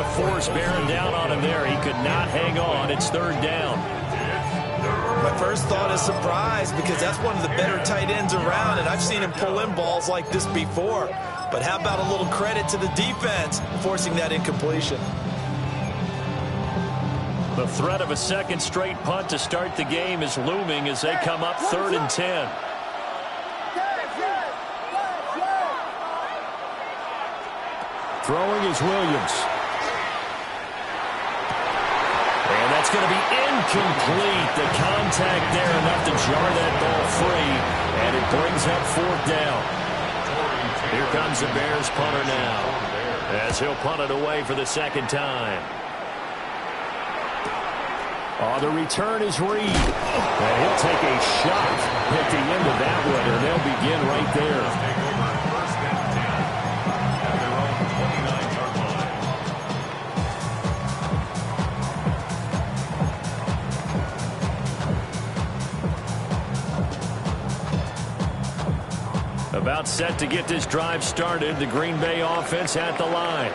of force bearing down on him there. He could not hang on. It's third down. My first thought is surprise, because that's one of the better tight ends around, and I've seen him pull in balls like this before. But how about a little credit to the defense forcing that incompletion? The threat of a second straight punt to start the game is looming as they come up 3rd and 10. Throwing is Williams. And that's going to be incomplete. The contact there enough to jar that ball free. And it brings up 4th down. Here comes the Bears punter now, as he'll punt it away for the second time. Oh, the return is Reed. And he'll take a shot at the end of that one, and they'll begin right there. About set to get this drive started. The Green Bay offense at the line.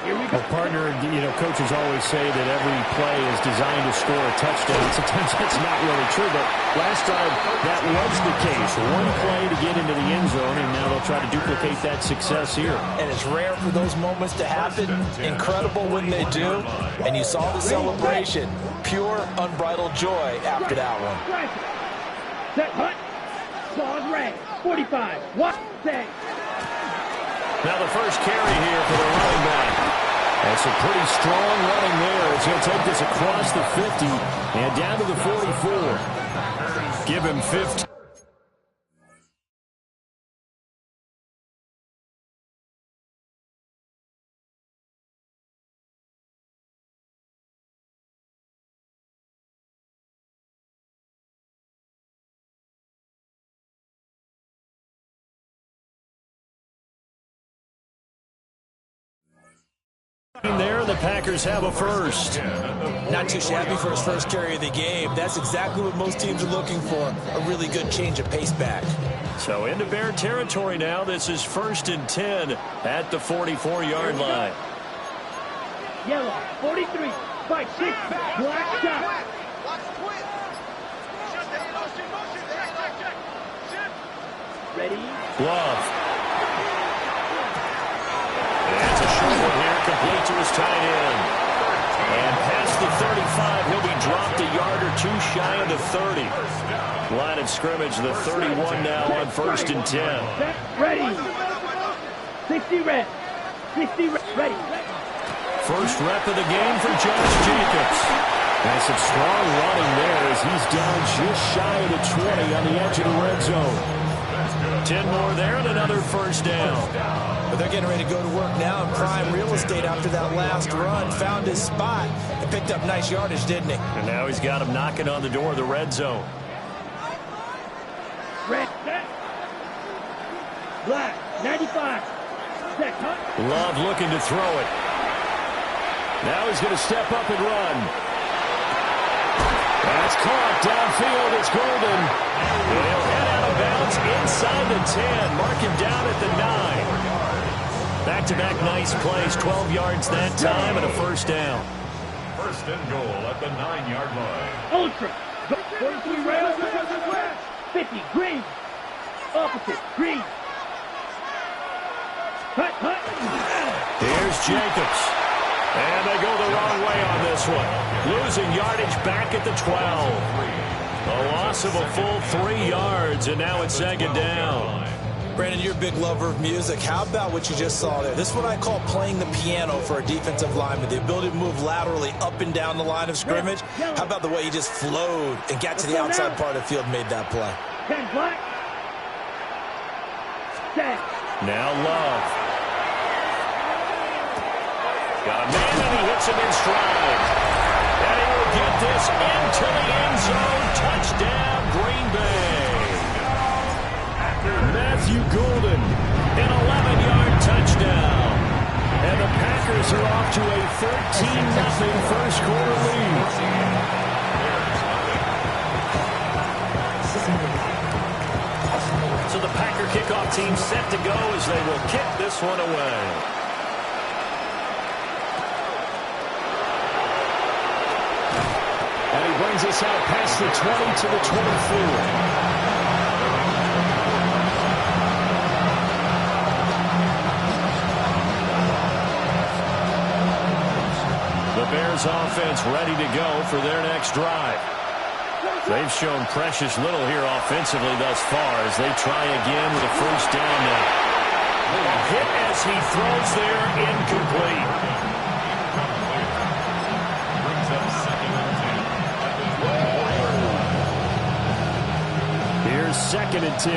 Here we go. Well, partner, coaches always say that every play is designed to score a touchdown. Sometimes that's not really true, but last time that was the case. One play to get into the end zone, and now they'll try to duplicate that success here. And it's rare for those moments to happen. Incredible when they do. And you saw the celebration. Pure, unbridled joy after that one. Set, hunt. Ball is red. 45. What? Set. Now the first carry here for the running back. That's a pretty strong running there as he'll take this across the 50 and down to the 44. Give him 50. There, the Packers have a first. Not too shabby for his first carry of the game. That's exactly what most teams are looking for, a really good change of pace back. So into Bear territory now. This is 1st and 10 at the 44-yard line. Yellow, 43, 5-6, black shot. Ready? Love. That's a short one here, complete to his tight end. And past the 35, he'll be dropped a yard or two shy of the 30. Line of scrimmage, the 31 now on 1st and 10. Ready. 60 red. 60 red. Ready. First rep of the game for Josh Jacobs. And some strong running there as he's down just shy of the 20 on the edge of the red zone. 10 more there and another first down. But they're getting ready to go to work now in prime real estate after that last run. Found his spot and picked up nice yardage, didn't he? And now he's got him knocking on the door of the red zone. Red, set. Black, 95. Set, hunt. Love looking to throw it. Now he's going to step up and run. That's caught downfield. It's Golden. And he'll head out of bounds inside the 10. Mark him down at the 9. Back-to-back nice plays. 12 yards that time and a first down. 1st and goal at the 9-yard line. Ultra. 43 rails. 50. Green. Opposite. Green. Hut, hut. Here's Jacobs. And they go the wrong way on this one. Losing yardage back at the 12. A loss of a full 3 yards, and now it's 2nd down. Brandon, you're a big lover of music. How about what you just saw there? This is what I call playing the piano for a defensive lineman. The ability to move laterally up and down the line of scrimmage. How about the way he just flowed and got to the outside part of the field and made that play? 10 black. 10. Now Love. Got a man and he hits him in stride. And he will get this into the end zone. Touchdown, Green Bay. Matthew Golden, an 11-yard touchdown. And the Packers are off to a 13-0 first quarter lead. So the Packer kickoff team set to go as they will kick this one away. And he brings us out past the 20 to the 24. The Bears offense ready to go for their next drive. They've shown precious little here offensively thus far as they try again with a first down now. A hit as he throws there, incomplete. Brings up 2nd and 10. Here's 2nd and 10.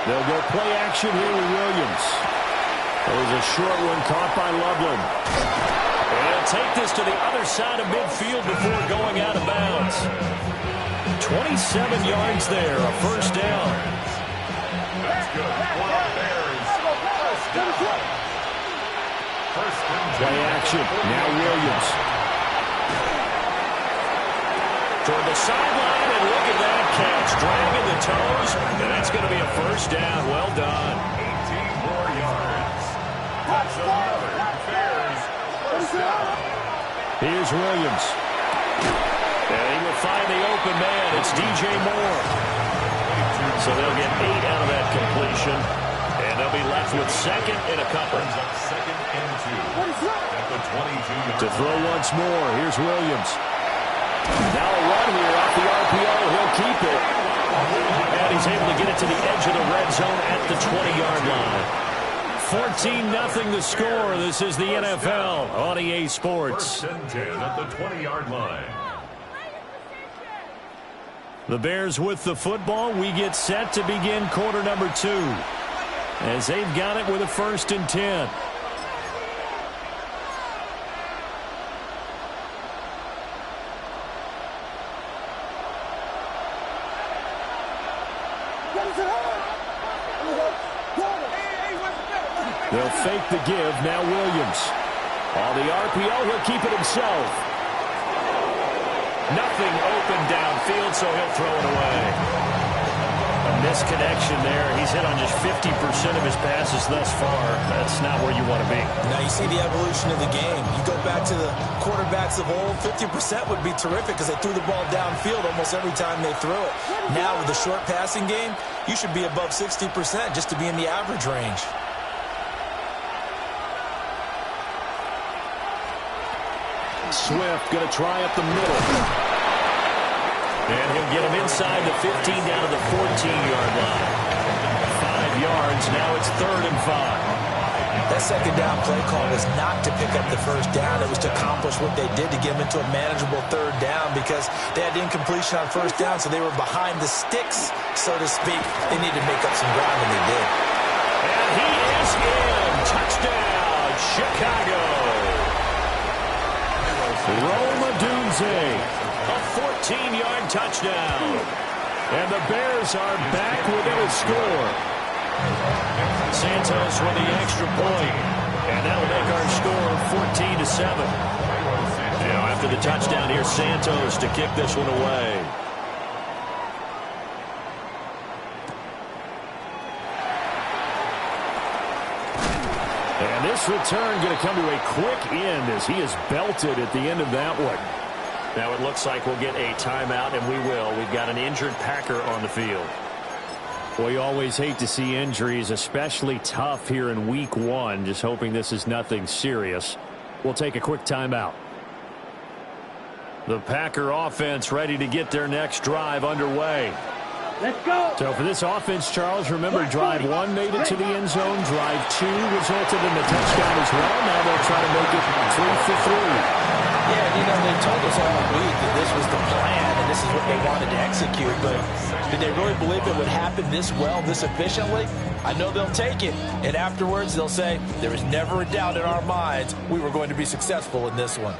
They'll go play action here with Williams. It was a short one caught by Loveland. And he'll take this to the other side of midfield before going out of bounds. 27 yards there, a first down. That's good. For the Bears. First down. First and 10. Play action. Now Williams. Toward the sideline, and look at that catch. Dragging the toes, and that's going to be a first down. Well done. 18 more yards. That's another Bears first down. Here's Williams. And he will find the open man. It's DJ Moore. So they'll get 8 out of that completion, and they'll be left with 2nd and a couple. Brings up 2nd and 2 at the 22-yard To throw once more. Here's Williams. Now a run here off the RPO. He'll keep it. And he's able to get it to the edge of the red zone at the 20-yard line. 14-0 the score. This is the NFL on EA Sports. First and 10 at the 20-yard line. The Bears with the football. We get set to begin quarter number 2 as they've got it with a 1st and 10. They'll fake the give. Now Williams. On the RPO, he'll keep it himself. Nothing open downfield, so he'll throw it away. A misconnection there. He's hit on just 50% of his passes thus far. That's not where you want to be. Now you see the evolution of the game. You go back to the quarterbacks of old, 50% would be terrific because they threw the ball downfield almost every time they threw it. Now with the short passing game, you should be above 60% just to be in the average range. Swift going to try up the middle. And he'll get him inside the 15 down to the 14-yard line. 5 yards. Now it's 3rd and 5. That second down play call was not to pick up the first down. It was to accomplish what they did to get them into a manageable 3rd down because they had incompletion on first down, so they were behind the sticks, so to speak. They needed to make up some ground, and they did. And he is in. Touchdown, Chicago. Roma Dunze. A 14-yard touchdown. And the Bears are back within a score. Santos with the extra point. And that'll make our score 14-7. Now after the touchdown, here's Santos to kick this one away. And this return going to come to a quick end as he is belted at the end of that one. Now it looks like we'll get a timeout, and we will. We've got an injured Packer on the field. Well, you always hate to see injuries, especially tough here in week 1. Just hoping this is nothing serious. We'll take a quick timeout. The Packer offense ready to get their next drive underway. Let's go. So for this offense, Charles, remember drive 1 made it to the end zone. Drive 2 resulted in the touchdown as well. Now they'll try to make it 3 for 3. Yeah, you know, they told us all week that this was the plan and this is what they wanted to execute, but did they really believe it would happen this well, this efficiently? I know they'll take it, and afterwards they'll say, there was never a doubt in our minds we were going to be successful in this one.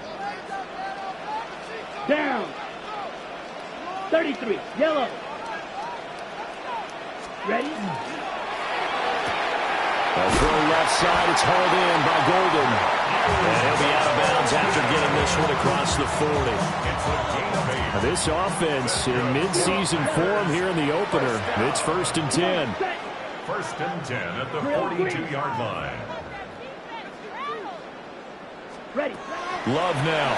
Down. 33. Yellow. Ready? They'll throw left side. It's hauled in by Golden. And he'll be out of bounds after getting this one across the 40. Now this offense in mid-season form here in the opener. It's 1st and 10. 1st and 10 at the 42-yard line. Ready. Love now.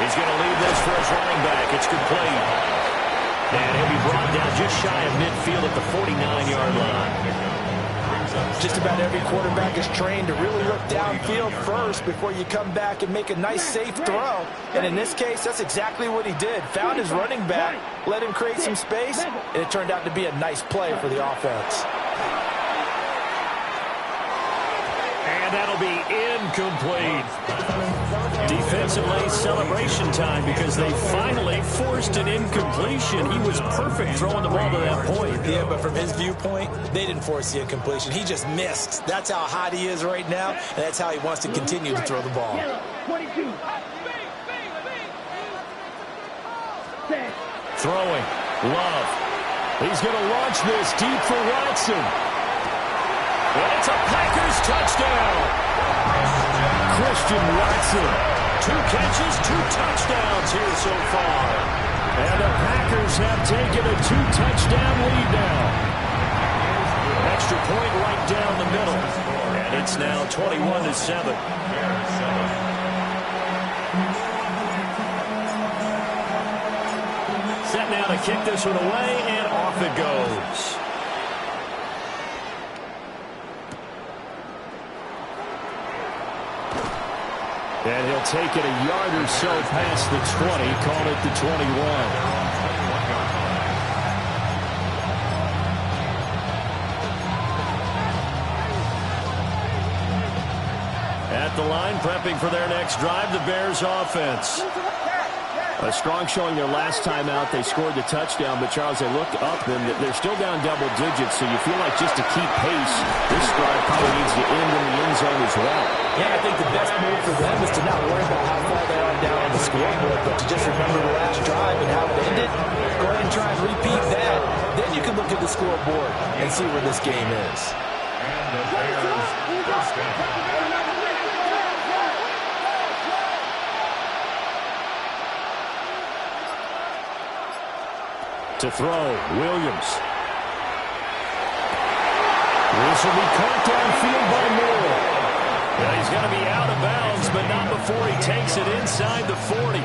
He's going to leave this for his running back. It's complete. And he'll be brought down just shy of midfield at the 49-yard line. Just about every quarterback is trained to really look downfield first before you come back and make a nice, safe throw. And in this case, that's exactly what he did. Found his running back, let him create some space, and it turned out to be a nice play for the offense. And that'll be incomplete. Defensively, celebration time because they finally forced an incompletion. He was perfect throwing the ball to that point. Yeah, but from his viewpoint, they didn't force the incompletion. He just missed. That's how hot he is right now, and that's how he wants to continue to throw the ball. 22. Throwing. Love. He's going to launch this deep for Watson. And it's a Packers touchdown. Christian Watson. 2 catches, 2 touchdowns here so far. And the Packers have taken a 2-touchdown lead now. Extra point right down the middle. And it's now 21-7. Set now to kick this one away, and off it goes. And he'll take it a yard or so past the 20, call it the 21. At the line, prepping for their next drive, the Bears offense. A strong showing their last time out. They scored the touchdown, but Charles, they look up and they're still down double digits, so you feel like just to keep pace, this drive probably needs to end in the end zone as well. Yeah, I think the best move for them is to not worry about how far they are down on the scoreboard, but to just remember the last drive and how it ended. Go ahead and try and repeat that. Then you can look at the scoreboard and see where this game is. And the Bears first down. To throw, Williams. This will be caught downfield by Moore. Well, he's going to be out of bounds, but not before he takes it inside the 40.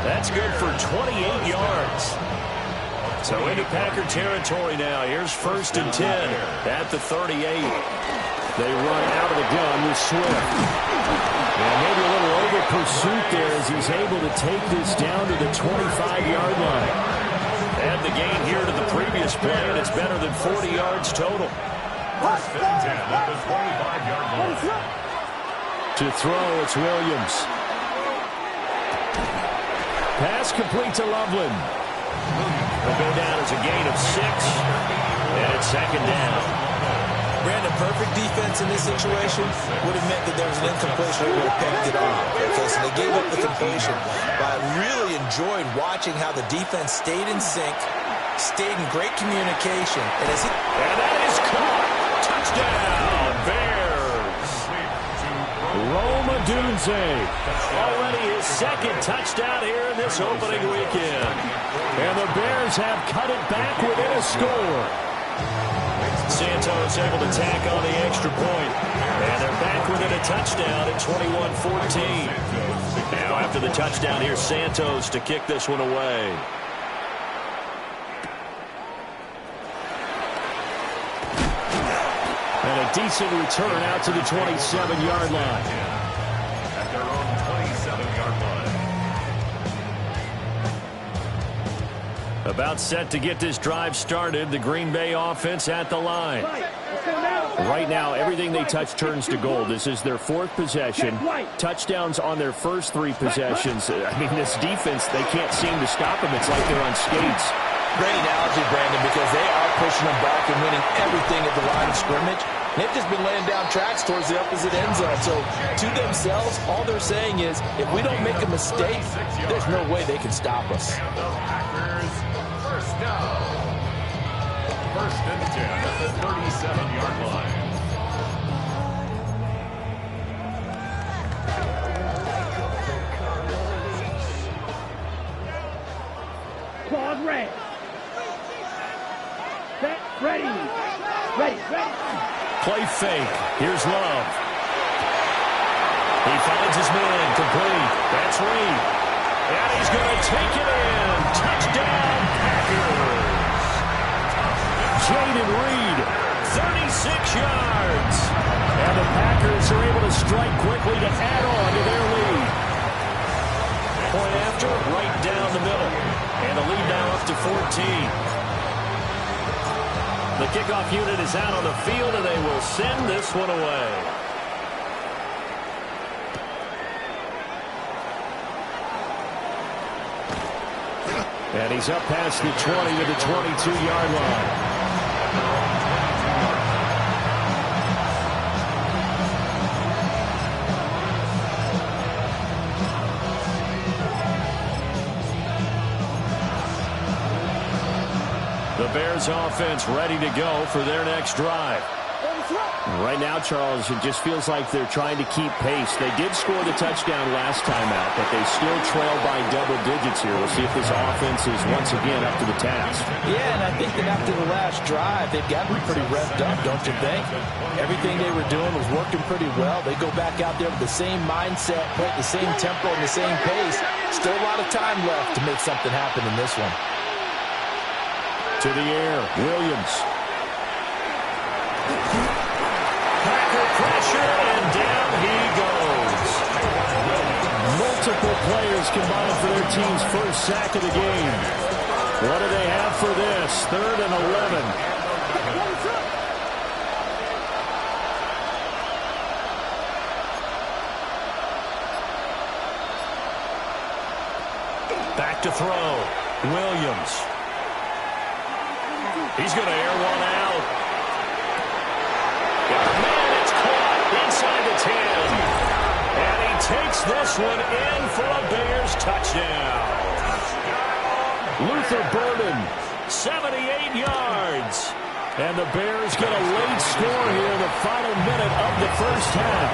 That's good for 28 yards. So into Packer territory now. Here's 1st and 10 at the 38. They run out of the gun with Swift. And maybe a little over pursuit there as he's able to take this down to the 25-yard line. Add the gain here to the previous play, and it's better than 40 yards total. 1st and 10 at the 25-yard line. To throw, it's Williams. Pass complete to Loveland. Will go down as a gain of 6, and it's 2nd down. Brandon, perfect defense in this situation would have meant that there was an incompletion. They would have picked it off. Okay, so they gave up the completion. But I really enjoyed watching how the defense stayed in sync, stayed in great communication. And that is caught. Touchdown, Bears. Roma Dunze. Already his 2nd touchdown here in this opening weekend. And the Bears have cut it back within a score. Santos able to tack on the extra point. And they're back within a touchdown at 21-14. Now after the touchdown, here's Santos to kick this one away. And a decent return out to the 27-yard line. At their own 27-yard line. About set to get this drive started. The Green Bay offense at the line. Right now, everything they touch turns to gold. This is their 4th possession. Touchdowns on their first 3 possessions. I mean, this defense, they can't seem to stop them. It's like they're on skates. great analogy, Brandon, because they are pushing them back and winning everything at the line of scrimmage. They've just been laying down tracks towards the opposite end zone. So to themselves, all they're saying is, if we don't make a mistake, there's no way they can stop us. The Packers first down. 1st and 10 at the 37-yard line. Claws red. Set. Ready. Ready. Ready. Play fake. Here's Love. He finds his man. Complete. That's Reed. And he's going to take it in. Touchdown, Packers. Jaden Reed, 36 yards. And the Packers are able to strike quickly to add on to their lead. Point after, right down the middle. And the lead now up to 14. The kickoff unit is out on the field, and they will send this one away. And he's up past the 20 to the 22-yard line. The Bears offense ready to go for their next drive. Right now, Charles, it just feels like they're trying to keep pace. They did score the touchdown last time out, but they still trail by double digits here. We'll see if this offense is once again up to the task. Yeah, and I think that after the last drive, they've gotten pretty revved up, don't you think? Everything they were doing was working pretty well. They go back out there with the same mindset, play at the same tempo and the same pace. Still a lot of time left to make something happen in this one. To the air, Williams. Packer pressure, and down he goes. Multiple players combined for their team's first sack of the game. What do they have for this? 3rd and 11. Back to throw, Williams. He's going to air one out. Man, it's caught inside the 10. And he takes this one in for a Bears touchdown. Luther Burden, 78 yards. And the Bears get a late score here in the final minute of the first half.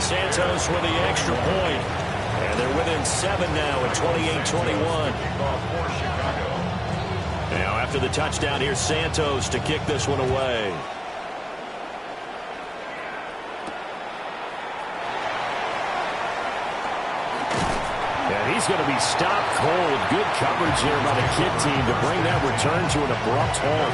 Santos with the extra point. And they're within 7 now at 28-21. Now after the touchdown, here's Santos to kick this one away. And he's going to be stopped cold. Good coverage here by the kid team to bring that return to an abrupt halt.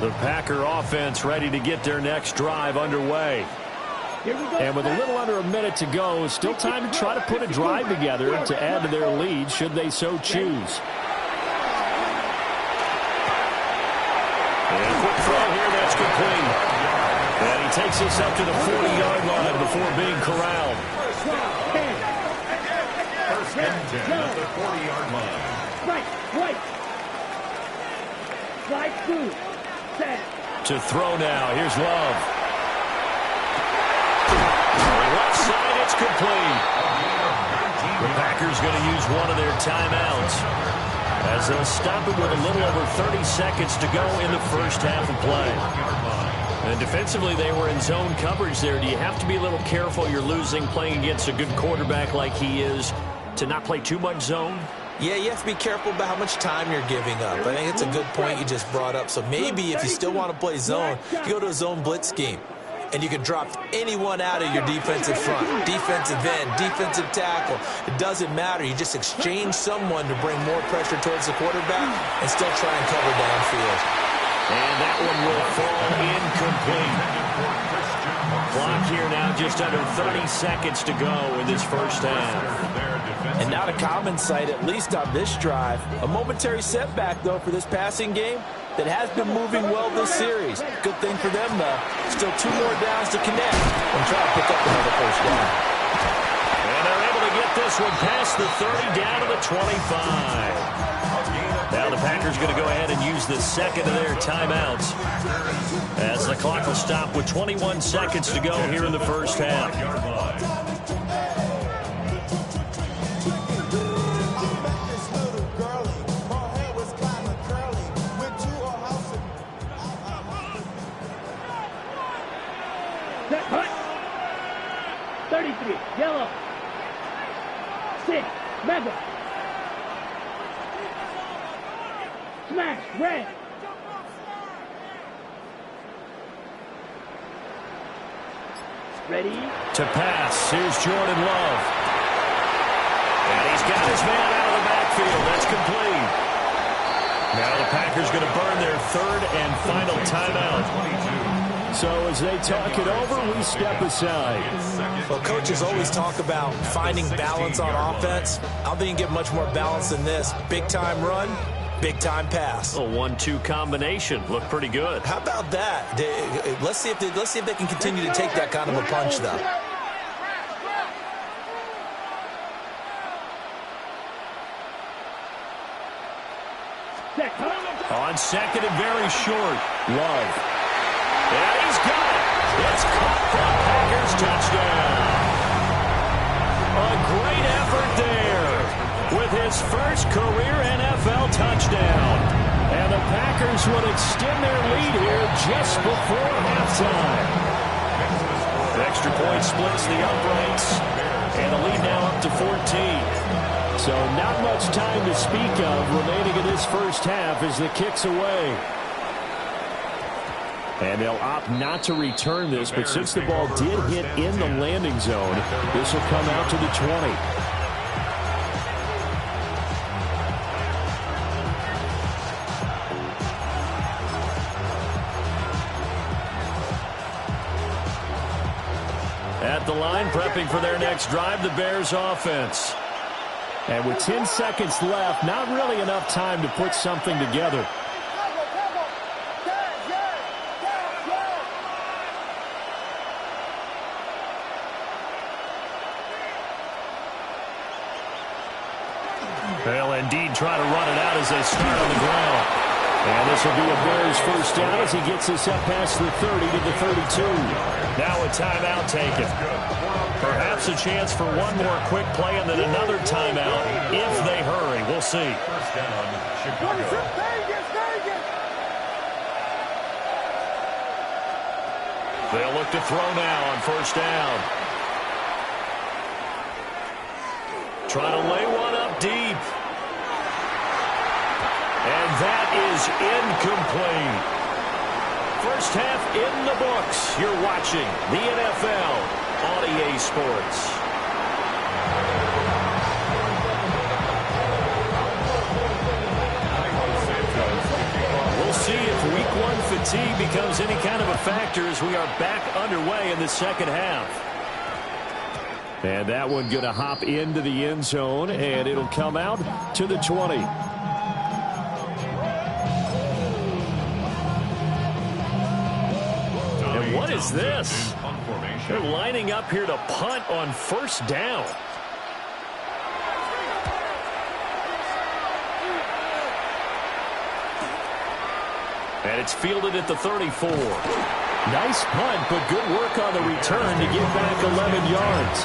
The Packer offense ready to get their next drive underway. And with a little under a minute to go, still time to try to put a drive together to add to their lead should they so choose. And a quick throw here, that's complete. And he takes us up to the 40-yard line before being corralled. First and 10 at the 40-yard line. Right. Slide through. Set. To throw now, here's Love. Left side, it's complete. The Packers going to use one of their timeouts as they'll stop it with a little over 30 seconds to go in the first half of play. And defensively, they were in zone coverage there. Do you have to be a little careful? You're losing playing against a good quarterback like he is to not play too much zone? Yeah, you have to be careful about how much time you're giving up. I think it's a good point you just brought up. So maybe if you still want to play zone, you go to a zone blitz scheme. And you can drop anyone out of your defensive front, defensive end, defensive tackle. It doesn't matter. You just exchange someone to bring more pressure towards the quarterback and still try and cover downfield. And that one will fall incomplete. Clock here now just under 30 seconds to go in this first half. And not a common sight, at least on this drive. A momentary setback, though, for this passing game that has been moving well this series. Good thing for them, though. Still 2 more downs to connect and try to pick up another first down. And they're able to get this one past the 30 down to the 25. Now the Packers going to go ahead and use the second of their timeouts as the clock will stop with 21 seconds to go here in the first half. Set. Hut. 33. Yellow. 6. Mega. Smash. Red. Ready? To pass. Here's Jordan Love. And he's got his man out of the backfield. That's complete. Now the Packers going to burn their third and final timeout. So as they talk it over, we step aside. Well, coaches always talk about finding balance on offense. I don't think you can get much more balance than this. Big-time run, big-time pass. A 1-2 combination. Looked pretty good. How about that? Let's see if they can continue to take that kind of a punch, though. On second and very short. Love. And he's got it. It's caught for a Packers touchdown. A great effort there with his first career NFL touchdown. And the Packers would extend their lead here just before halftime. The extra point splits the uprights. And the lead now up to 14. So not much time to speak of remaining in this first half as the kick's away. And they'll opt not to return this, but since the ball did hit in the landing zone, this will come out to the 20. At the line, prepping for their next drive, the Bears offense. And with 10 seconds left, not really enough time to put something together. They'll indeed try to run it out as they start on the ground. And this will be a Bears first down as he gets us up past the 30 to the 32. Now a timeout taken. Perhaps a chance for one more quick play and then another timeout if they hurry. We'll see. First down, Chicago. They'll look to throw now on first down. Trying to lay one up deep. And that is incomplete. First half in the books. You're watching the NFL on EA Sports. We'll see if week one fatigue becomes any kind of a factor as we are back underway in the second half. And that one going to hop into the end zone, and it'll come out to the 20. And what is this? They're lining up here to punt on first down. And it's fielded at the 34. Nice punt, but good work on the return to get back 11 yards.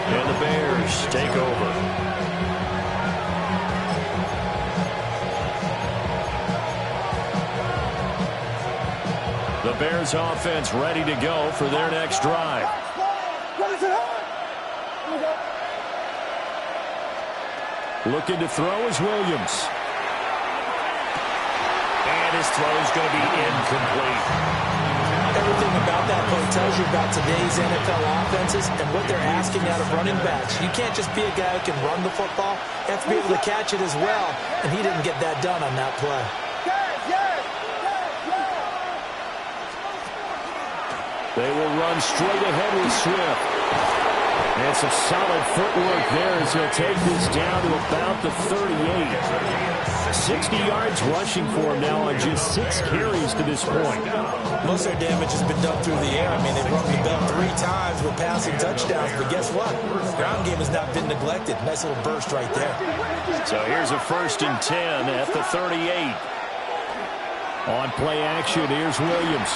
And the Bears take over. The Bears offense ready to go for their next drive. Looking to throw is Williams. And his throw is going to be incomplete. Everything about that play tells you about today's NFL offenses and what they're asking out of running backs. You can't just be a guy who can run the football. You have to be able to catch it as well, and he didn't get that done on that play. They will run straight ahead with Swift. And some solid footwork there as he'll take this down to about the 38. 60 yards rushing for him now on just 6 carries to this point. Most of their damage has been done through the air. I mean, they've run the bell 3 times with passing touchdowns, but guess what? Ground game has not been neglected. Nice little burst right there. So here's a 1st and 10 at the 38. On play action, here's Williams.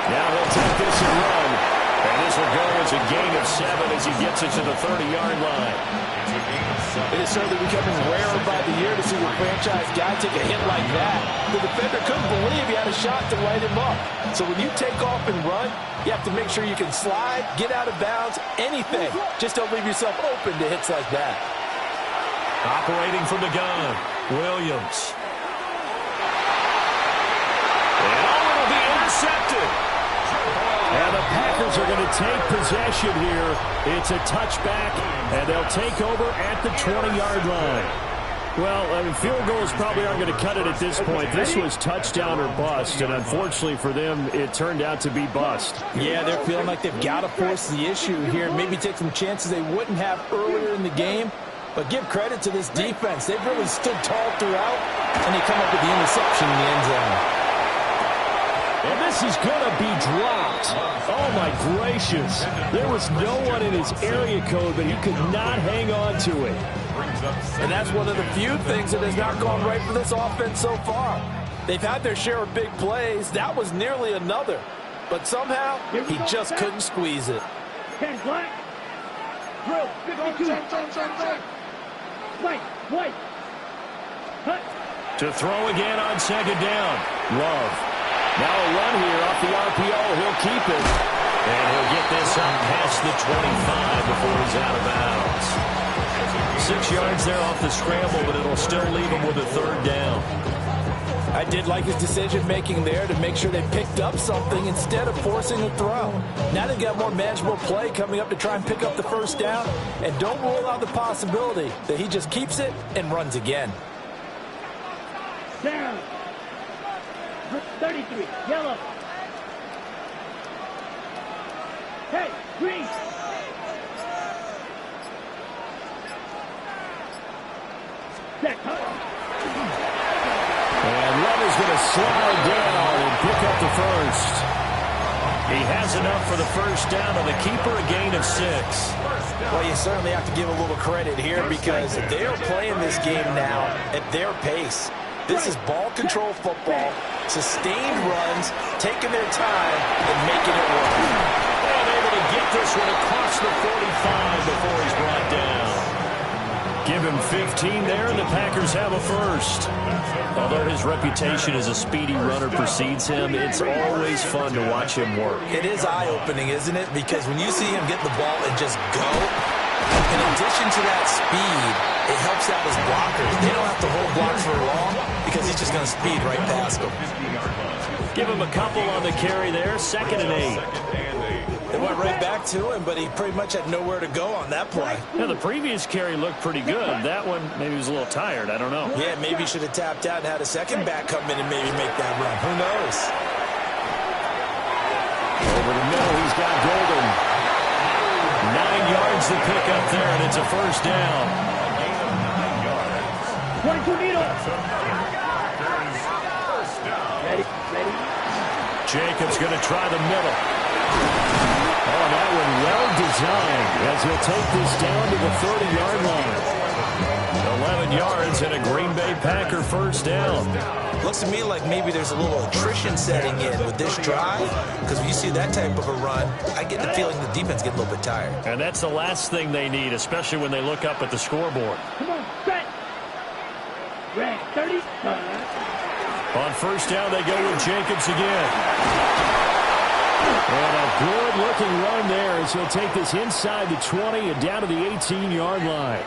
Now he'll take this and run. And This will go as a gain of 7 as he gets it to the 30-yard line. It is certainly becoming rarer by the year to see your franchise guy take a hit like that. The defender couldn't believe he had a shot to light him up. So when you take off and run, you have to make sure you can slide, get out of bounds, anything. Just don't leave yourself open to hits like that. Operating from the gun, Williams. And it'll be intercepted. And the Packers are going to take possession here. It's a touchback, and they'll take over at the 20-yard line. Well, I mean, field goals probably aren't going to cut it at this point. This was touchdown or bust, and unfortunately for them, it turned out to be bust. Yeah, they're feeling like they've got to force the issue here and maybe take some chances they wouldn't have earlier in the game. But give credit to this defense. They've really stood tall throughout, and they come up with the interception in the end zone. And this is going to be dropped. Oh, my gracious. There was no one in his area code, but he could not hang on to it. And that's one of the few things that has not gone right for this offense so far. They've had their share of big plays. That was nearly another. But somehow, he just couldn't squeeze it. 10 black. Drill 52. White. Hut. To throw again on second down. Love. Now a run here off the RPO. He'll keep it. And he'll get this up past the 25 before he's out of bounds. 6 yards there off the scramble, but it'll still leave him with a third down. I did like his decision-making there to make sure they picked up something instead of forcing a throw. Now they've got more manageable play coming up to try and pick up the first down. And don't rule out the possibility that he just keeps it and runs again. Down. 33. Yellow. Hey, green. Set. And Love is going to slide down and pick up the first. He has enough for the first down on the keeper, a gain of 6. Well, you certainly have to give a little credit here because they are playing this game now at their pace. This is ball control football, sustained runs, taking their time, and making it work. And able to get this one across the 45 before he's brought down. Give him 15 there, and the Packers have a first. Although his reputation as a speedy runner precedes him, it's always fun to watch him work. It is eye-opening, isn't it? Because when you see him get the ball and just go, in addition to that speed, it helps out his blockers. They don't have to hold blocks for long because he's just going to speed right past them. Give him a couple on the carry there, 2nd and 8. They went right back to him, but he pretty much had nowhere to go on that play. Yeah, the previous carry looked pretty good. That one, maybe he was a little tired. I don't know. Yeah, maybe he should have tapped out and had a second back come in and maybe make that run. Who knows? Over the middle, he's got Golden. 9 yards to pick up there, and it's a first down. 22 needle. Ready. Jacobs going to try the middle. Oh, that one well designed as he'll take this down to the 30-yard line. 11 yards and a Green Bay Packer first down. Looks to me like maybe there's a little attrition setting in with this drive because when you see that type of a run, I get the feeling the defense gets a little bit tired. And that's the last thing they need, especially when they look up at the scoreboard. Come on, set. Red 30. On first down, they go with Jacobs again. And a good-looking run there as he'll take this inside the 20 and down to the 18-yard line.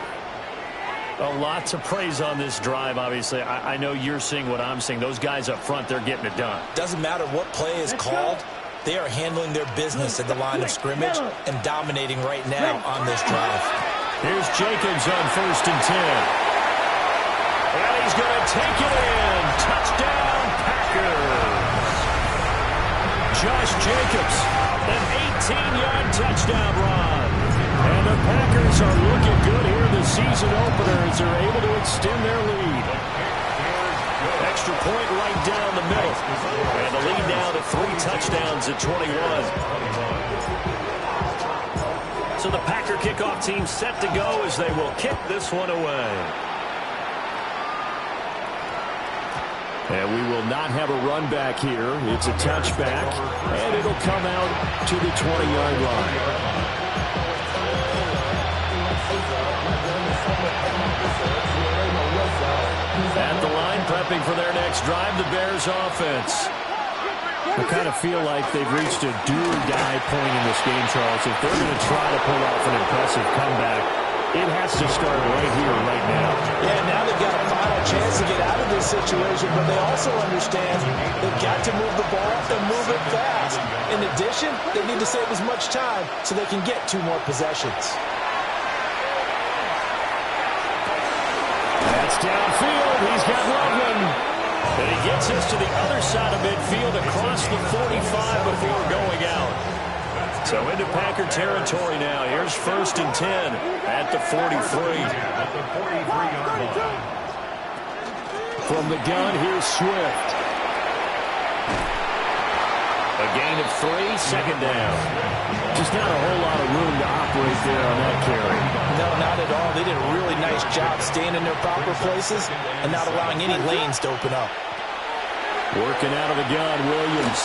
A lot to praise on this drive, obviously. I know you're seeing what I'm seeing. Those guys up front, they're getting it done. Doesn't matter what play is called. They are handling their business at the line of scrimmage and dominating right now on this drive. Here's Jacobs on 1st and 10. And he's going to take it in. Touchdown, Packers. Josh Jacobs, an 18-yard touchdown run. And the Packers are looking good here in the season opener as they're able to extend their lead. Extra point right down the middle. And the lead now to 3 touchdowns at 21. So the Packer kickoff team set to go as they will kick this one away. And we will not have a run back here. It's a touchback, and it'll come out to the 20-yard line. At the line, prepping for their next drive, the Bears offense. I kind of feel like they've reached a do-or-die point in this game, Charles. If they're going to try to pull off an impressive comeback, it has to start right here, right now. Yeah, now they've got a final chance to get out of this situation, but they also understand they've got to move the ball and move it fast. In addition, they need to save as much time so they can get 2 more possessions. That's downfield. He's got Loveland. And he gets us to the other side of midfield across the 45 before going out. So into Packer territory now. Here's 1st and 10 at the 43. From the gun, here's Swift. A gain of 3, 2nd down. Just not a whole lot of room to operate there on that carry. No, not at all. They did a really nice job staying in their proper places and not allowing any lanes to open up. Working out of the gun, Williams.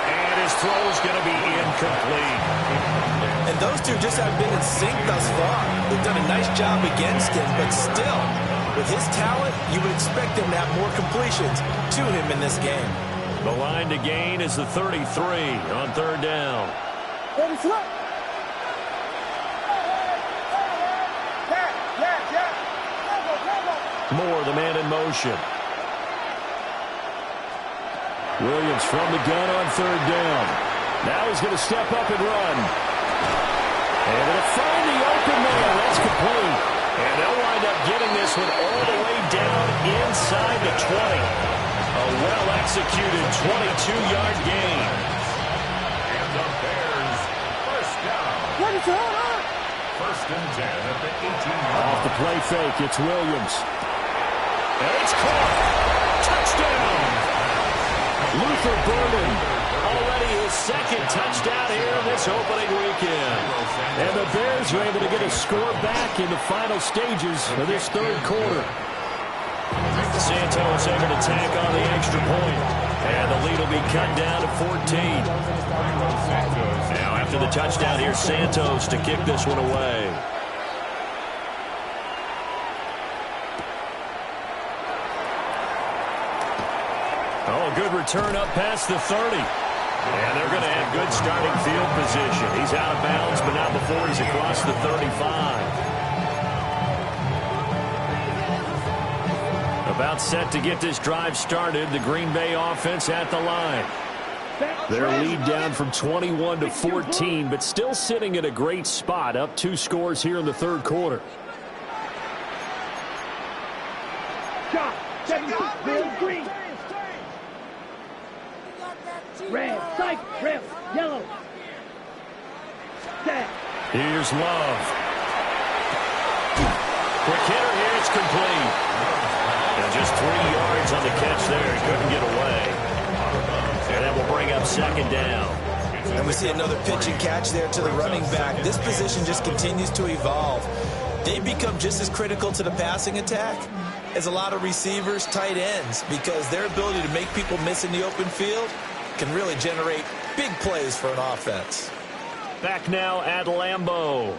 And his throw's going to be incomplete. And those two just haven't been in sync thus far. They've done a nice job against him, but still, with his talent, you would expect him to have more completions to him in this game. The line to gain is the 33 on 3rd down. Moore, the man in motion. Williams from the gun on 3rd down. Now he's going to step up and run. And they'll find the open man. That's complete. And they'll wind up getting this one all the way down inside the 20. A well-executed 22-yard gain. And the Bears, 1st down. 1st and 10 at the 18-yard. Off the play fake, it's Williams. And it's caught. Touchdown. Luther Burden. Already his 2nd touchdown here this opening weekend. And the Bears are able to get a score back in the final stages of this 3rd quarter. Santos able to tack on the extra point. And the lead will be cut down to 14. Now after the touchdown, here's Santos to kick this one away. Oh, a good return up past the 30. And they're going to have good starting field position. He's out of bounds, but not before he's across the 35. About set to get this drive started. The Green Bay offense at the line. Their lead down from 21 to 14, but still sitting at a great spot. Up 2 scores here in the 3rd quarter. Shot. 7-6, green. Red, cycle, red, yellow. Set. Here's Love. Quick hitter here. It's complete. And just 3 yards on the catch there. He couldn't get away. And that will bring up 2nd down. And we see another pitch and catch there to the running back. This position just continues to evolve. They become just as critical to the passing attack as a lot of receivers, tight ends, because their ability to make people miss in the open field can really generate big plays for an offense. Back now at Lambeau.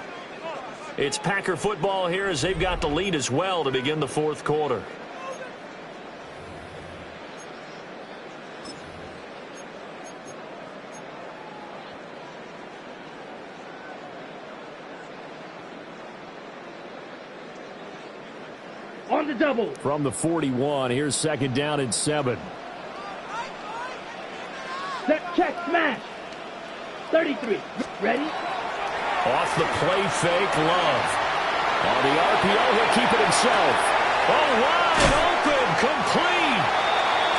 It's Packer football here as they've got the lead as well to begin the 4th quarter. On the double. From the 41, here's 2nd down and 7. Set, check, smash. 33. Ready? Off the play fake, Love. On the RPO, he'll keep it himself. Oh, wide open, complete.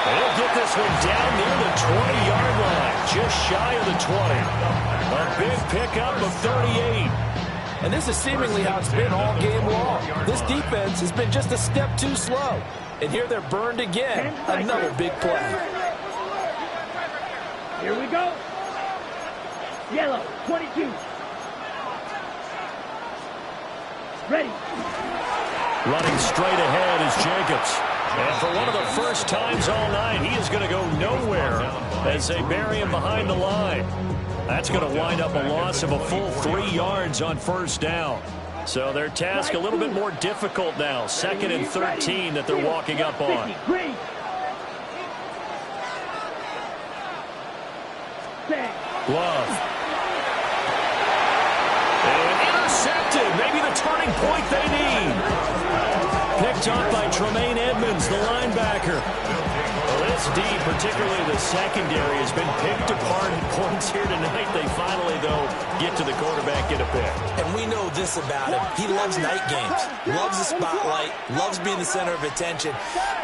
And he'll get this one down near the 20-yard line, just shy of the 20. A big pickup of 38. And this is seemingly how it's been all game long. This defense has been just a step too slow. And here they're burned again. Another big play. Here we go. Yellow, 22. Ready. Running straight ahead is Jacobs. And for one of the first times all night, he is going to go nowhere as they bury him behind the line. That's going to wind up a loss of a full 3 yards on first down. So their task a little bit more difficult now. 2nd and 13 that they're walking up on. Glove. And intercepted. Maybe the turning point they need. Picked up by Tremaine Edmonds, the linebacker. Well, this D, particularly the secondary, has been picked apart in points here tonight. They finally, though, get to the quarterback, get a pick. And we know this about him. He loves night games, loves the spotlight, loves being the center of attention.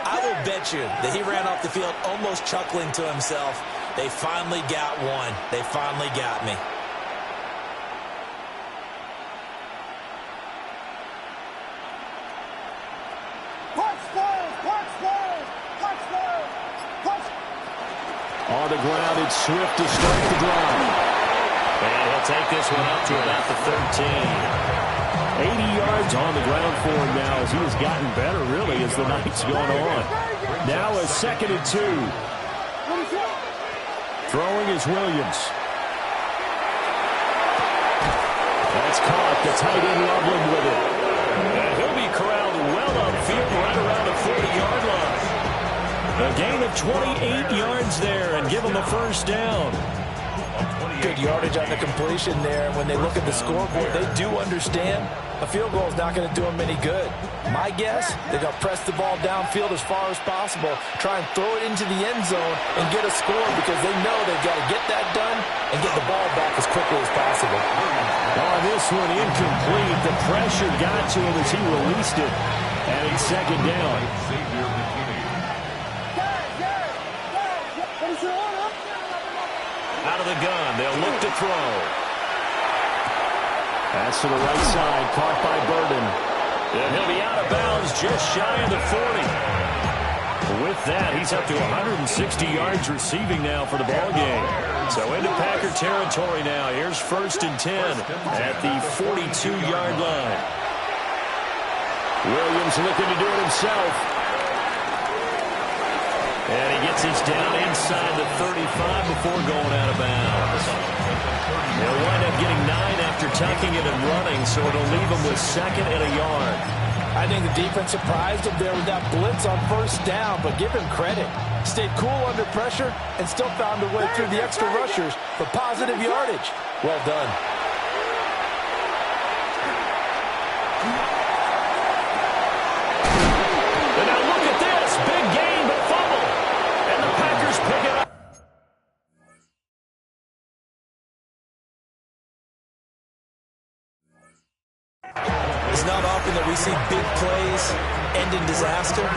I will bet you that he ran off the field almost chuckling to himself. They finally got one. They finally got me. On the ground, it's Swift to start the drive. And he'll take this one up to about the 13. 80 yards on the ground for him now as he has gotten better, really, as the night's gone on. Now a 2nd and 2. Throwing is Williams. That's caught. The tight end Loveland with it. And he'll be corralled well upfield right around the 40-yard line. A gain of 28 yards there and give them the first down. Good yardage on the completion there. And when they look at the scoreboard, they do understand a field goal is not going to do them any good. My guess, they're going to press the ball downfield as far as possible, try and throw it into the end zone and get a score because they know they've got to get that done and get the ball back as quickly as possible. On this one, incomplete. The pressure got to him as he released it. And it's 2nd down. Out of the gun, they'll look to throw. Pass to the right side, caught by Burden. And he'll be out of bounds just shy of the 40. With that, he's up to 160 yards receiving now for the ball game. So into Packer territory now. Here's 1st and 10 at the 42-yard line. Williams looking to do it himself. And he gets this down inside the 35 before going out of bounds. They'll wind up getting 9 after tucking it and running, so it'll leave them with 2nd and a yard. I think the defense surprised him there with that blitz on first down, but give him credit. Stayed cool under pressure and still found a way through the extra rushers for positive yardage. Well done. And now look at this. Big gain, but fumble. And the Packers pick it up. It's not often that we see big plays end in disaster.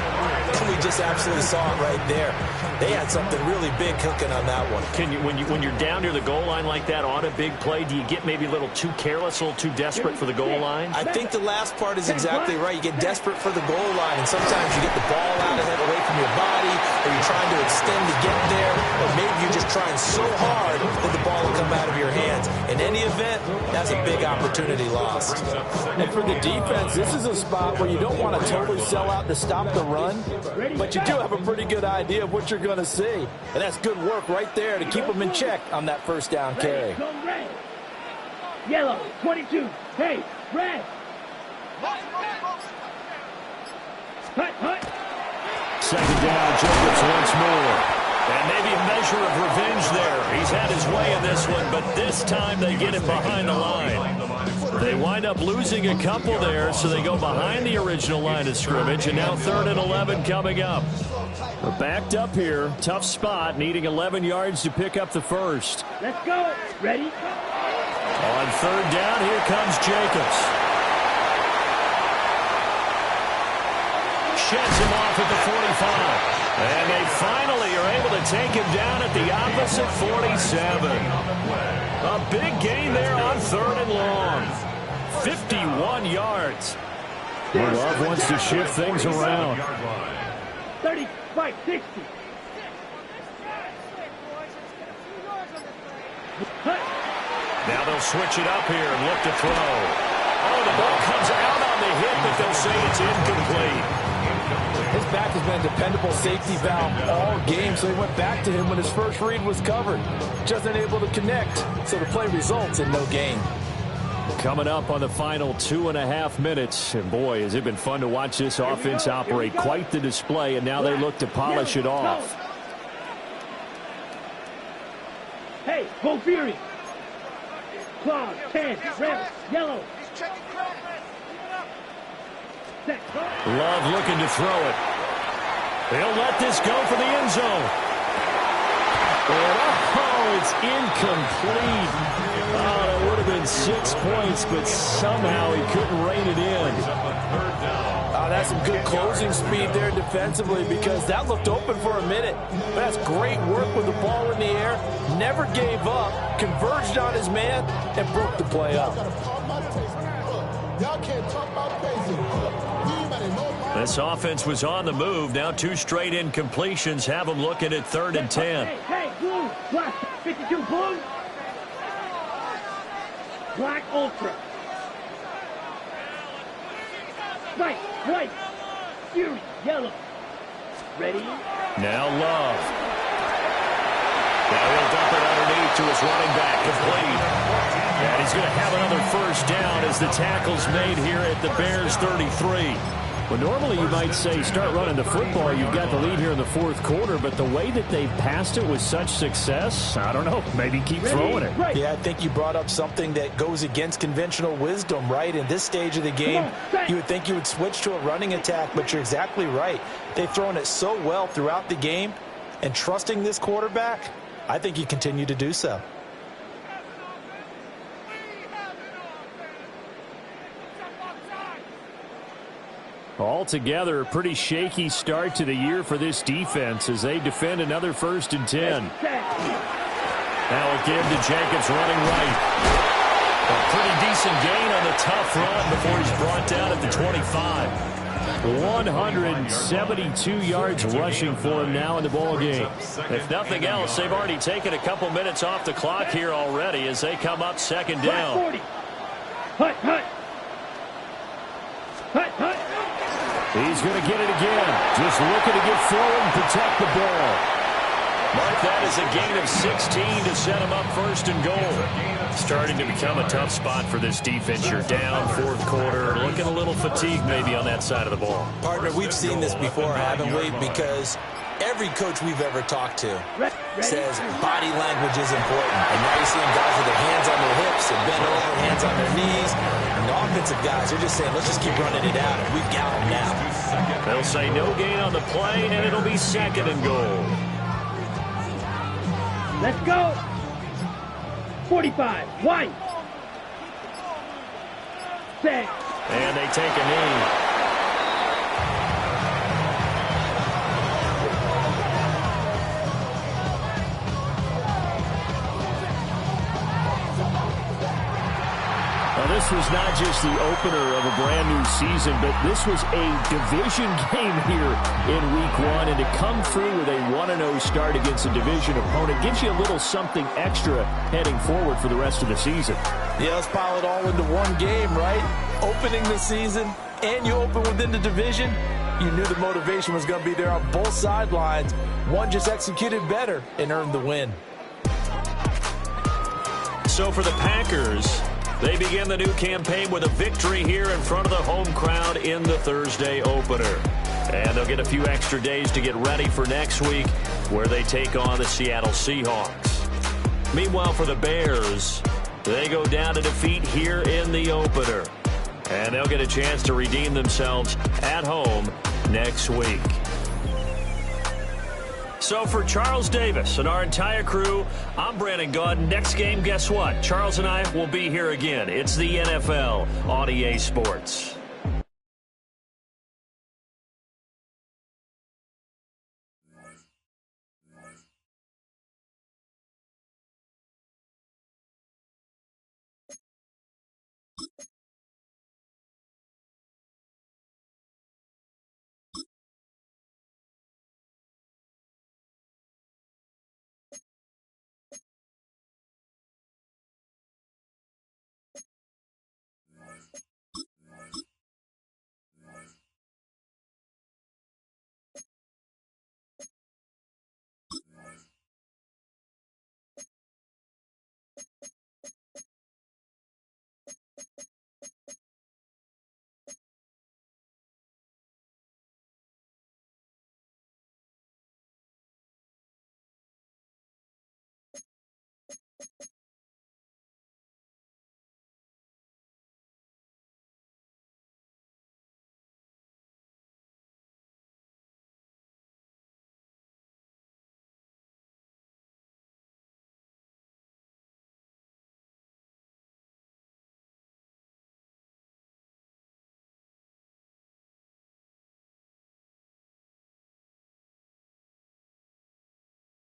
And we just absolutely saw it right there. They had something really big cooking on that one. Can you, when you're down near the goal line like that on a big play, do you get maybe a little too careless, a little too desperate for the goal line? I think the last part is exactly right. You get desperate for the goal line, and sometimes you get the ball out of it away from your body, or you're trying to extend to get there, or maybe you're just trying so hard that the ball will come out of your hands. In any event, that's a big opportunity lost. And for the defense, this is a spot where you don't want to totally sell out to stop the run, but you do have a pretty good idea of what you're going to see. And that's good work right there to keep them in check on that first down carry. Yellow, 22. Hey, red. Hut. 2nd down, Jacobs once more. And maybe a measure of revenge there. He's had his way in this one, but this time they get him behind the line. They wind up losing a couple there, so they go behind the original line of scrimmage, and now 3rd and 11 coming up. We're backed up here. Tough spot, needing 11 yards to pick up the first. Let's go. Ready? On 3rd down, here comes Jacobs. Sheds him off at the 45. And they finally are able to take him down at the opposite 47. A big gain there on 3rd and long. 51 yards. Love wants to shift things around. 35, 60. Now they'll switch it up here and look to throw. Oh, the ball comes out on the hit, but they'll say it's incomplete. His back has been a dependable safety valve all game, so he went back to him when his first read was covered. Just unable to connect, so the play results in no gain. Coming up on the final 2.5 minutes, and boy, has it been fun to watch this offense operate. Quite the display, and now they look to polish it off. Hey, go Fury. Claws, 10, red, yellow. Love looking to throw it. They'll let this go for the end zone. And it's incomplete. Oh, that would have been 6 points, but somehow he couldn't rein it in. That's some good closing speed there defensively, because that looked open for a minute. That's great work with the ball in the air. Never gave up, converged on his man, and broke the play up. This offense was on the move. Now 2 straight incompletions have them looking at 3rd and 10. Hey, blue, black, 52 blue. Black ultra. White, Fury, yellow. Ready? Now Love. Now he'll dump it underneath to his running back, complete. And he's going to have another first down as the tackle's made here at the Bears 33. Well, normally you might say start running the football. You've got the lead here in the 4th quarter, but the way that they've passed it with such success, I don't know, maybe keep throwing it. Right. Yeah, I think you brought up something that goes against conventional wisdom, right? In this stage of the game, you would think you would switch to a running attack, but you're exactly right. They've thrown it so well throughout the game, and trusting this quarterback, I think you continue to do so. Altogether, a pretty shaky start to the year for this defense as they defend another 1st and 10. Now a give to Jenkins running right. A pretty decent gain on the tough run before he's brought down at the 25. 172 yards rushing for him now in the ball game. If nothing else, they've already taken a couple minutes off the clock here already as they come up 2nd down. 40. Hut. He's going to get it again. Just looking to get forward and protect the ball. Mark that as a gain of 16 to set him up 1st and goal. Starting to become a tough spot for this defense. You're down 4th quarter, looking a little fatigued maybe on that side of the ball. Partner, we've seen this before, haven't we? Because every coach we've ever talked to says body language is important. And now you're seeing guys with their hands on their hips and bent over, hands on their knees. And the offensive guys are just saying, let's just keep running it out. And we've got them now. They'll say no gain on the play, and it'll be 2nd and goal. Let's go. 45. White. Set. And they take a knee. This was not just the opener of a brand new season, but this was a division game here in week 1. And to come through with a 1-0 start against a division opponent gives you a little something extra heading forward for the rest of the season. Yeah, let's pile it all into one game, right? Opening the season, and you open within the division. You knew the motivation was going to be there on both sidelines. One just executed better and earned the win. So for the Packers, they begin the new campaign with a victory here in front of the home crowd in the Thursday opener. And they'll get a few extra days to get ready for next week where they take on the Seattle Seahawks. Meanwhile, for the Bears, they go down to defeat here in the opener. And they'll get a chance to redeem themselves at home next week. So for Charles Davis and our entire crew, I'm Brandon Gaudin. Next game, guess what? Charles and I will be here again. It's the NFL on EA Sports.